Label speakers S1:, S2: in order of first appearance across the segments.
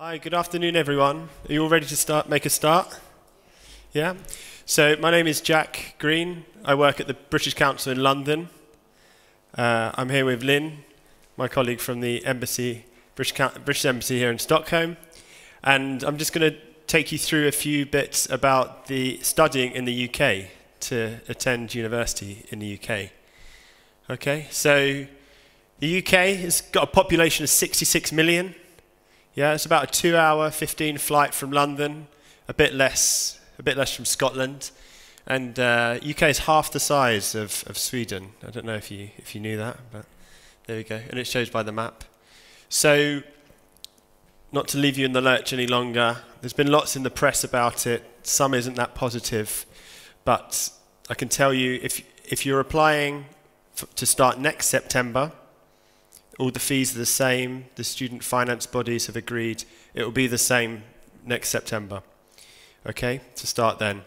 S1: Hi, good afternoon everyone. Are you all ready to make a start? Yeah? So my name is Jack Green. I work at the British Council in London. I'm here with Lynn, my colleague from the embassy, British Embassy here in Stockholm. And I'm just going to take you through a few bits about the studying in the UK to attend university in the UK. Okay, so the UK has got a population of 66 million. Yeah, it's about a 2-hour, 15 flight from London, a bit less from Scotland, and UK is half the size of Sweden. I don't know if you knew that, but there we go, and it shows by the map. So, not to leave you in the lurch any longer, there's been lots in the press about it. Some isn't that positive, but I can tell you if you're applying to start next September. All the fees are the same. The student finance bodies have agreed it will be the same next September. Okay, to start then.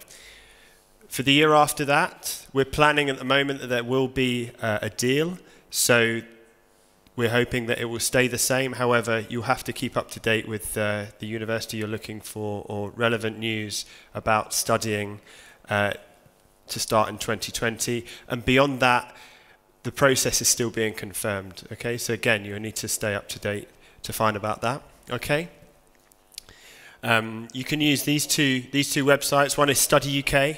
S1: For the year after that, we're planning at the moment that there will be a deal. So we're hoping that it will stay the same. However, you'll have to keep up to date with the university you're looking for or relevant news about studying to start in 2020. And beyond that, the process is still being confirmed, okay? So again, you need to stay up to date to find about that, okay? You can use these two websites. One is Study UK,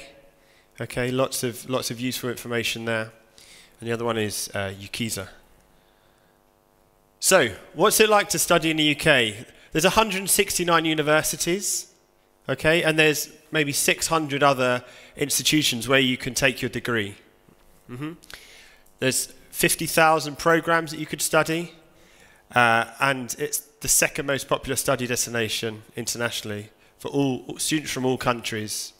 S1: okay? Lots of useful information there, and the other one is Ukiza. So, what's it like to study in the UK? There's 169 universities, okay, and there's maybe 600 other institutions where you can take your degree. There's 50,000 programs that you could study, and it's the second most popular study destination internationally for all students from all countries.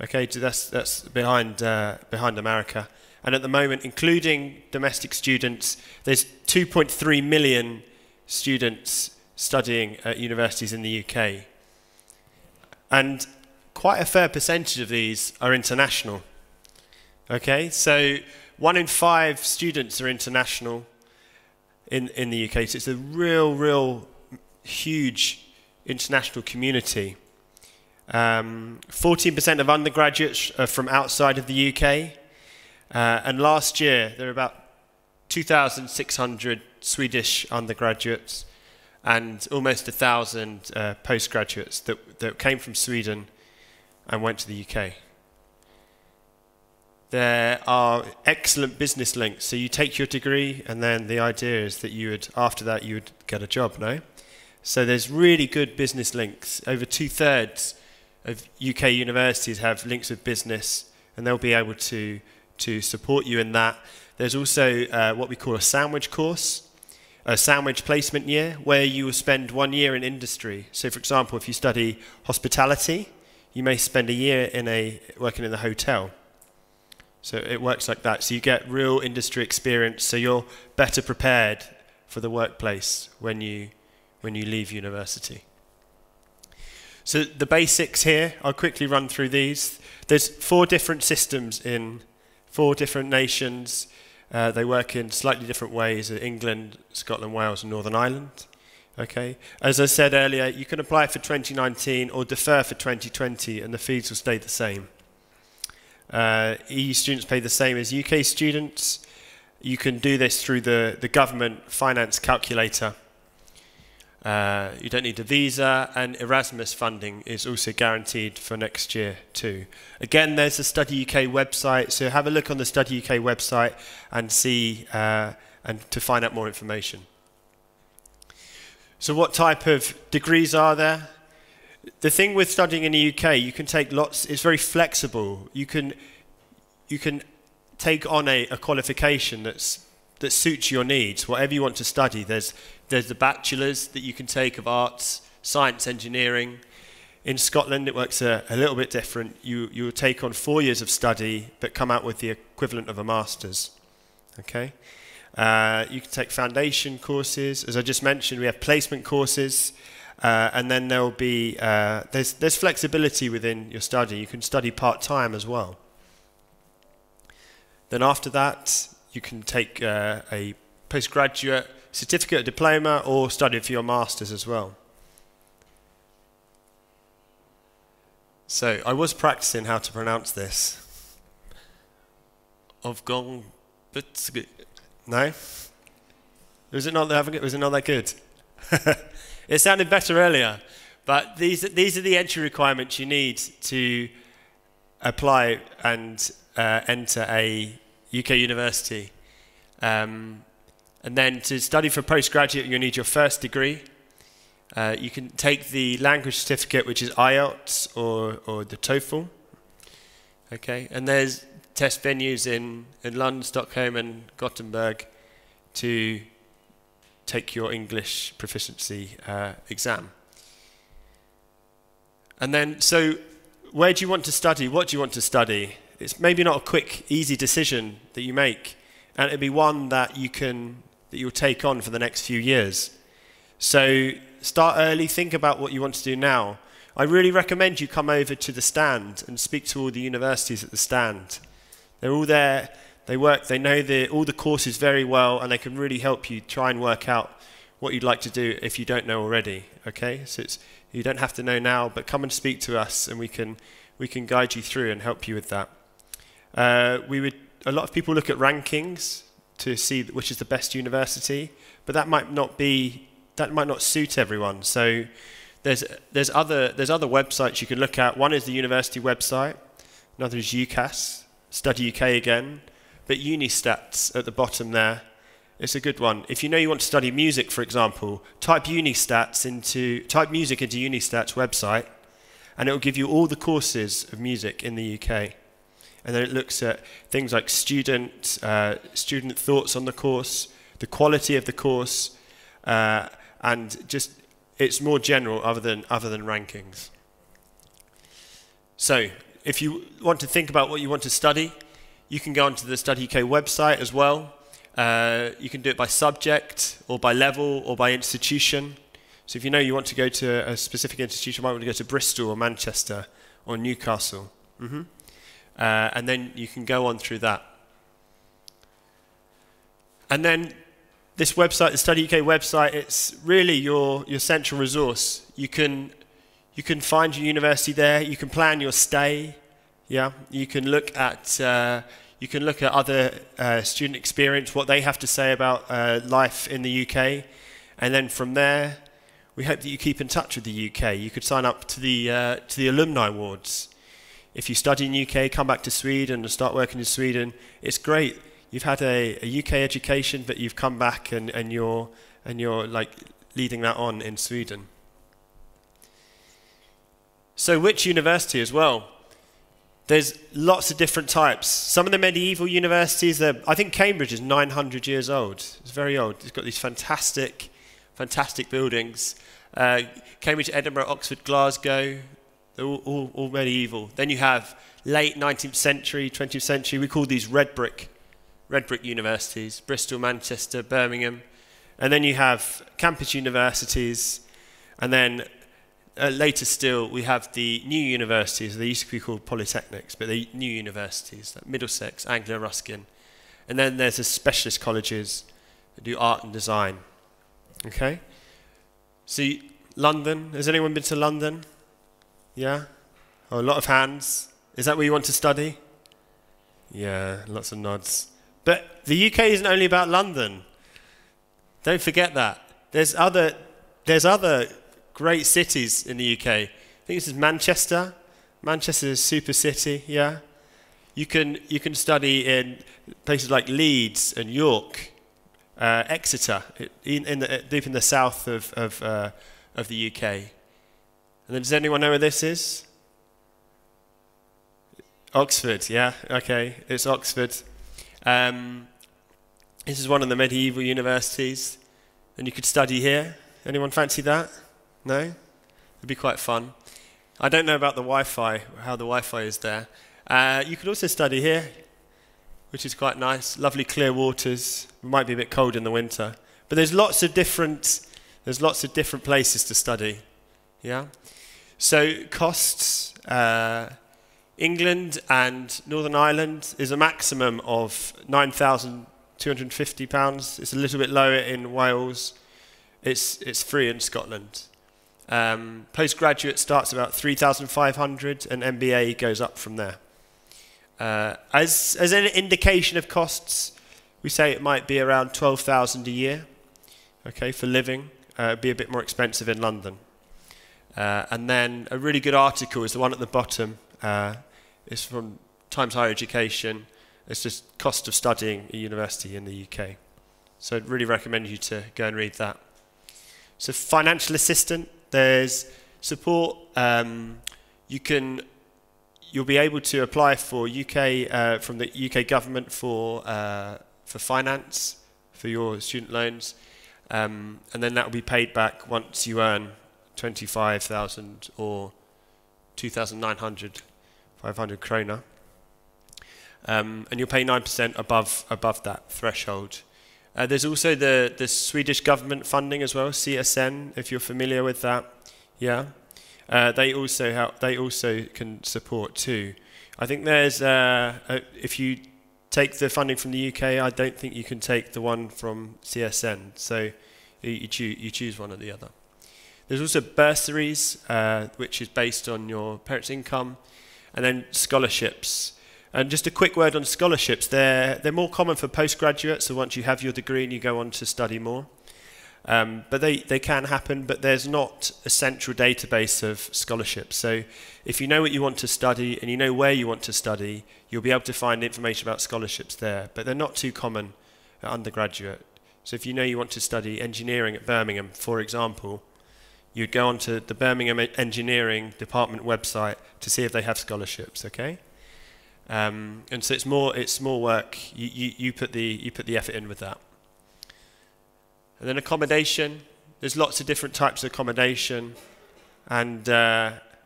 S1: Okay, that's behind America. And at the moment, including domestic students, there's 2.3 million students studying at universities in the UK. And quite a fair percentage of these are international. Okay, so 1 in 5 students are international in the UK, so it's a real huge international community. 14% of undergraduates are from outside of the UK, and last year there were about 2,600 Swedish undergraduates and almost 1,000 postgraduates that came from Sweden and went to the UK. There are excellent business links. So you take your degree, and then the idea is that after that you would get a job, no? So there's really good business links. Over 2/3 of UK universities have links with business, and they'll be able to support you in that. There's also what we call a sandwich course, a sandwich placement year, where you will spend 1 year in industry. So for example, if you study hospitality, you may spend a year working in a hotel. So it works like that. So you get real industry experience, so you're better prepared for the workplace when you leave university. So the basics here, I'll quickly run through these. There's 4 different systems in 4 different nations. They work in slightly different ways: England, Scotland, Wales, and Northern Ireland. Okay. As I said earlier, you can apply for 2019 or defer for 2020, and the fees will stay the same. EU students pay the same as UK students. You can do this through the government finance calculator. You don't need a visa, and Erasmus funding is also guaranteed for next year too. Again, there's the Study UK website, so have a look on the Study UK website and see and to find out more information. So what type of degrees are there? The thing with studying in the UK, you can take lots. It's very flexible. You can take on a qualification that suits your needs. Whatever you want to study, there's the bachelor's that you can take of arts, science, engineering. In Scotland, it works a little bit different. You will take on 4 years of study, but come out with the equivalent of a master's. Okay. You can take foundation courses. As I just mentioned, we have placement courses. And then there'll be there's flexibility within your study. You can study part-time as well. Then after that, you can take a postgraduate certificate, diploma, or study for your master's as well. So I was practicing how to pronounce this. No? Was it not that good? It sounded better earlier, but these are the entry requirements you need to apply and enter a UK university. And then to study for postgraduate, you'll need your first degree. You can take the language certificate, which is IELTS or the TOEFL. Okay, and there's test venues in London, Stockholm, and Gothenburg to take your English proficiency exam. And then, so where do you want to study? What do you want to study? It's maybe not a quick, easy decision that you make, and it'll be one that you'll take on for the next few years. So start early, think about what you want to do now. I really recommend you come over to the stand and speak to all the universities at the stand. They're all there, they know all the courses very well, and they can really help you try and work out what you'd like to do if you don't know already, okay? So you don't have to know now, but come and speak to us and we can guide you through and help you with that. A lot of people look at rankings to see which is the best university, but that might not suit everyone. So there's other websites you can look at. One is the university website, another is UCAS, Study UK again, but Unistats at the bottom there. It's a good one. If you know you want to study music, for example, type music into Unistats website, and it will give you all the courses of music in the UK. And then it looks at things like student thoughts on the course, the quality of the course, and just it's more general other than rankings. So if you want to think about what you want to study, you can go onto the Study UK website as well. You can do it by subject or by level or by institution. So if you know you want to go to a specific institution, you might want to go to Bristol or Manchester or Newcastle. And then you can go on through that. And then this website, the Study UK website, it's really your central resource. You can find your university there. You can plan your stay. Yeah, you can look at other student experience, what they have to say about life in the UK, and then from there, we hope that you keep in touch with the UK. You could sign up to the alumni awards. If you study in the UK, come back to Sweden and start working in Sweden. It's great. You've had a UK education, but you've come back and you're like leading that on in Sweden. So which university as well? There's lots of different types. Some of the medieval universities, I think Cambridge is 900 years old. It's very old. It's got these fantastic buildings. Cambridge, Edinburgh, Oxford, Glasgow, they're all medieval. Then you have late 19th century, 20th century. We call these red brick universities, Bristol, Manchester, Birmingham. And then you have campus universities. And then later still, we have the new universities. They used to be called polytechnics, but they're new universities, like Middlesex, Anglia Ruskin. And then there's the specialist colleges that do art and design. Okay? So London, has anyone been to London? Yeah? Oh, a lot of hands. Is that where you want to study? Yeah, lots of nods. But the UK isn't only about London. Don't forget that. There's other great cities in the UK. I think this is Manchester. Manchester is a super city, yeah? You can study in places like Leeds and York, Exeter, deep in the south of the UK. And then does anyone know where this is? Oxford, yeah, okay, it's Oxford. This is one of the medieval universities, and you could study here. Anyone fancy that? No? It'd be quite fun. I don't know about the Wi-Fi, how the Wi-Fi is there. You could also study here, which is quite nice. Lovely clear waters. It might be a bit cold in the winter, but there's lots of different places to study. Yeah. So costs. England and Northern Ireland is a maximum of £9,250. It's a little bit lower in Wales. It's free in Scotland. Postgraduate starts about 3,500 and MBA goes up from there. As an indication of costs, we say it might be around 12,000 a year, okay, for living. It'd be a bit more expensive in London. And then a really good article is the one at the bottom. It's from Times Higher Education. It's just cost of studying at university in the UK. So I'd really recommend you to go and read that. So financial assistant, there's support. You'll be able to apply for UK from the UK government for finance for your student loans, and then that will be paid back once you earn 25,000 or 2,900, 500 krona, and you'll pay 9% above that threshold. There's also the Swedish government funding as well, CSN, if you're familiar with that. Yeah, they also can support too. I think there's if you take the funding from the UK, I don't think you can take the one from CSN. So you choose one or the other. There's also bursaries, which is based on your parents' income, and then scholarships. And just a quick word on scholarships. They're more common for postgraduates, so once you have your degree and you go on to study more. But they can happen, but there's not a central database of scholarships. So if you know what you want to study and you know where you want to study, you'll be able to find information about scholarships there. But they're not too common at undergraduate. So if you know you want to study engineering at Birmingham, for example, you'd go onto the Birmingham Engineering Department website to see if they have scholarships, okay? And so it's more work. You put the effort in with that. And then accommodation. There's lots of different types of accommodation, and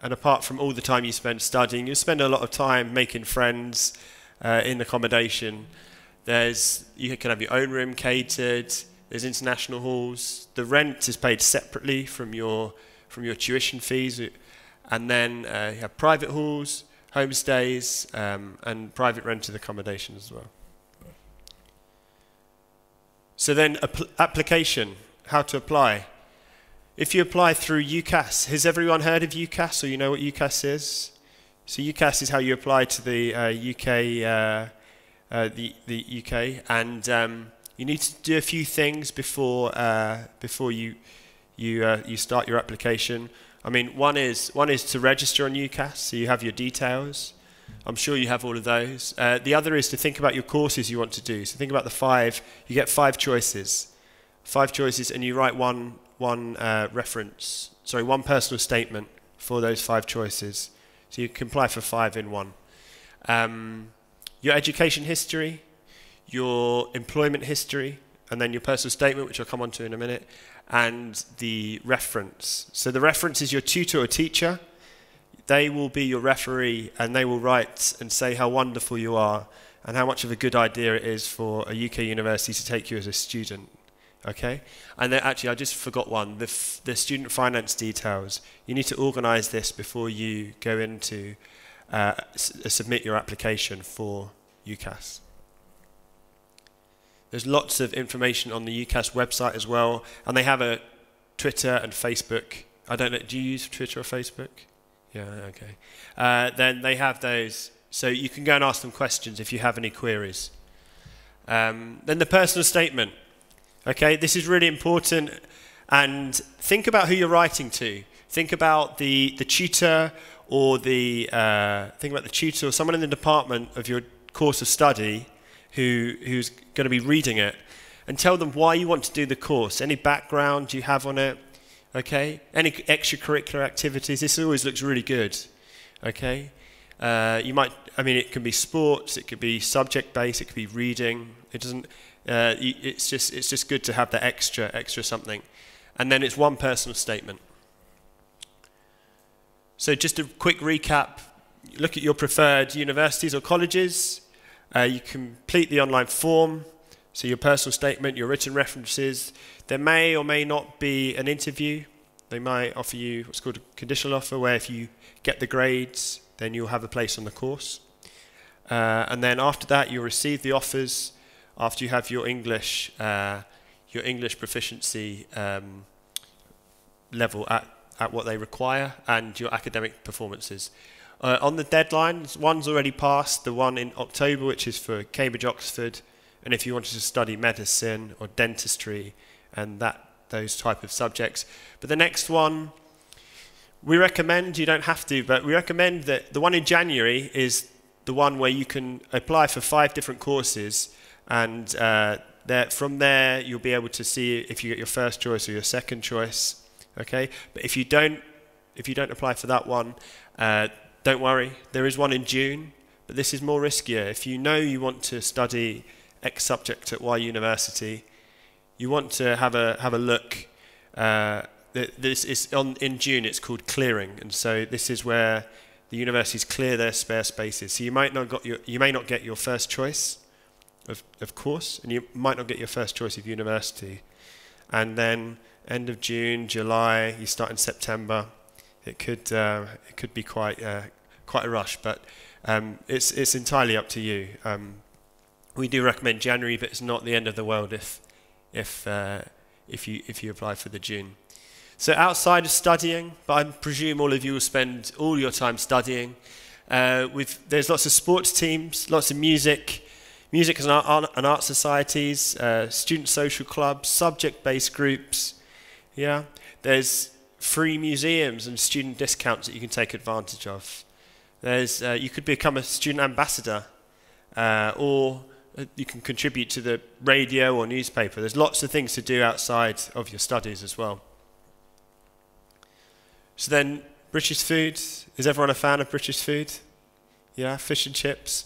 S1: apart from all the time you spend studying, you spend a lot of time making friends in accommodation. You can have your own room catered. There's international halls. The rent is paid separately from your tuition fees, and then you have private halls, homestays, and private rented accommodation as well. So then application, how to apply. If you apply through UCAS, has everyone heard of UCAS, or you know what UCAS is? So UCAS is how you apply to the UK, and you need to do a few things before you start your application. I mean, one is to register on UCAS, so you have your details. I'm sure you have all of those. The other is to think about your courses you want to do. So think about the 5. You get 5 choices. 5 choices, and you write one personal statement for those 5 choices. So you can apply for 5 in one. Your education history, your employment history, and then your personal statement, which I'll come on to in a minute, and the reference. So the reference is your tutor or teacher. They will be your referee, and they will write and say how wonderful you are and how much of a good idea it is for a UK university to take you as a student. Okay? And then actually, I just forgot one, the student finance details. You need to organise this before you go into submit your application for UCAS. There's lots of information on the UCAS website as well, and they have a Twitter and Facebook. I don't know, do you use Twitter or Facebook? Yeah, okay. Then they have those, so you can go and ask them questions if you have any queries. Then the personal statement. Okay, this is really important, and think about who you're writing to. Think about the tutor or someone in the department of your course of study who's going to be reading it, and tell them why you want to do the course, any background you have on it. Okay, any extracurricular activities, this always looks really good. Okay, it can be sports, it could be subject-based, it could be reading. It doesn't, it's just good to have that extra something. And then it's one personal statement. So just a quick recap, look at your preferred universities or colleges. You complete the online form, so your personal statement, your written references. There may or may not be an interview. They might offer you what's called a conditional offer, where if you get the grades, then you'll have a place on the course. And then after that, you'll receive the offers after you have your English proficiency level at at what they require and your academic performances. On the deadlines, one's already passed, the one in October, which is for Cambridge, Oxford, and if you wanted to study medicine or dentistry and those type of subjects. But the next one, we recommend, you don't have to, but we recommend that the one in January is the one where you can apply for 5 different courses, and from there you'll be able to see if you get your first choice or your second choice. Okay, but if you don't apply for that one, don't worry. There is one in June, but this is more riskier. If you know you want to study X subject at Y university, you want to have a look. This is in June. It's called clearing, and so this is where the universities clear their spare spaces. So you may not get your first choice of course, and you might not get your first choice of university, and then end of June, July, you start in September. It could be quite a rush, but it's entirely up to you. We do recommend January, but it's not the end of the world if you apply for the June. So outside of studying, but I presume all of you will spend all your time studying. There's lots of sports teams, lots of music and art societies, student social clubs, subject-based groups. Yeah, there's free museums and student discounts that you can take advantage of. You could become a student ambassador, or you can contribute to the radio or newspaper. There's lots of things to do outside of your studies as well. So then, British food. Is everyone a fan of British food? Yeah, fish and chips.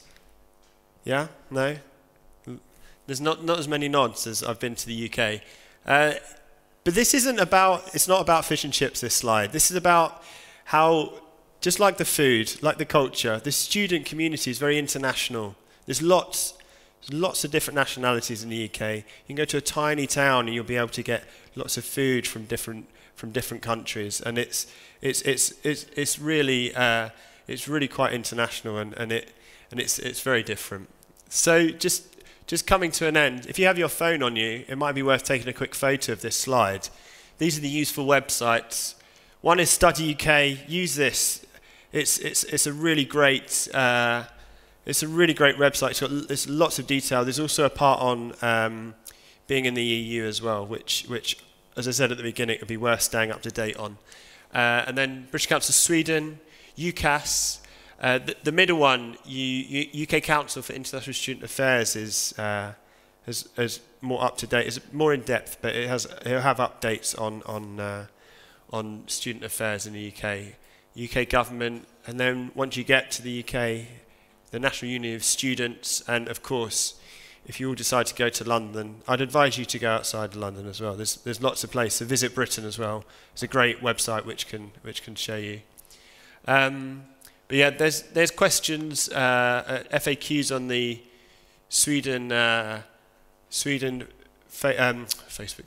S1: Yeah, no? There's not as many nods as I've been to the UK. But this it's not about fish and chips, this slide. This is about how, just like the food, like the culture, the student community is very international. There's lots of different nationalities in the UK. You can go to a tiny town and you'll be able to get lots of food from different countries, and it's really quite international, and it's very different. So just coming to an end, if you have your phone on you, it might be worth taking a quick photo of this slide. These are the useful websites. One is Study UK. Use this. It's a really great website. There's lots of detail. There's also a part on being in the EU as well, which as I said at the beginning, it would be worth staying up to date on. And then British Council of Sweden, UCAS. The middle one, UK Council for International Student Affairs, is more up to date. It's more in depth, but it'll have updates on student affairs in the UK government, and then once you get to the UK, the National Union of Students, and of course, if you all decide to go to London, I'd advise you to go outside of London as well. There's lots of places. So Visit Britain as well. It's a great website which can show you. But yeah, there's questions, FAQs on the Sweden Facebook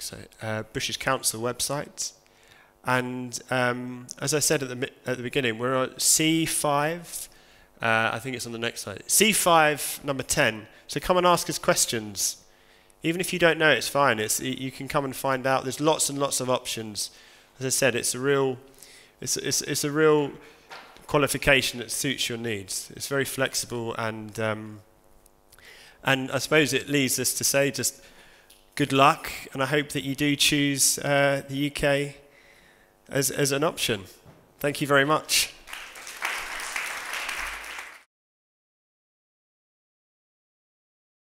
S1: site, British Council website, and as I said at the beginning, we're on C5. I think it's on the next slide. C5 number 10. So come and ask us questions. Even if you don't know, it's fine. You can come and find out. There's lots and lots of options. As I said, it's a real qualification that suits your needs. It's very flexible, and I suppose it leads us to say just good luck, and I hope that you do choose the UK as an option. Thank you very much.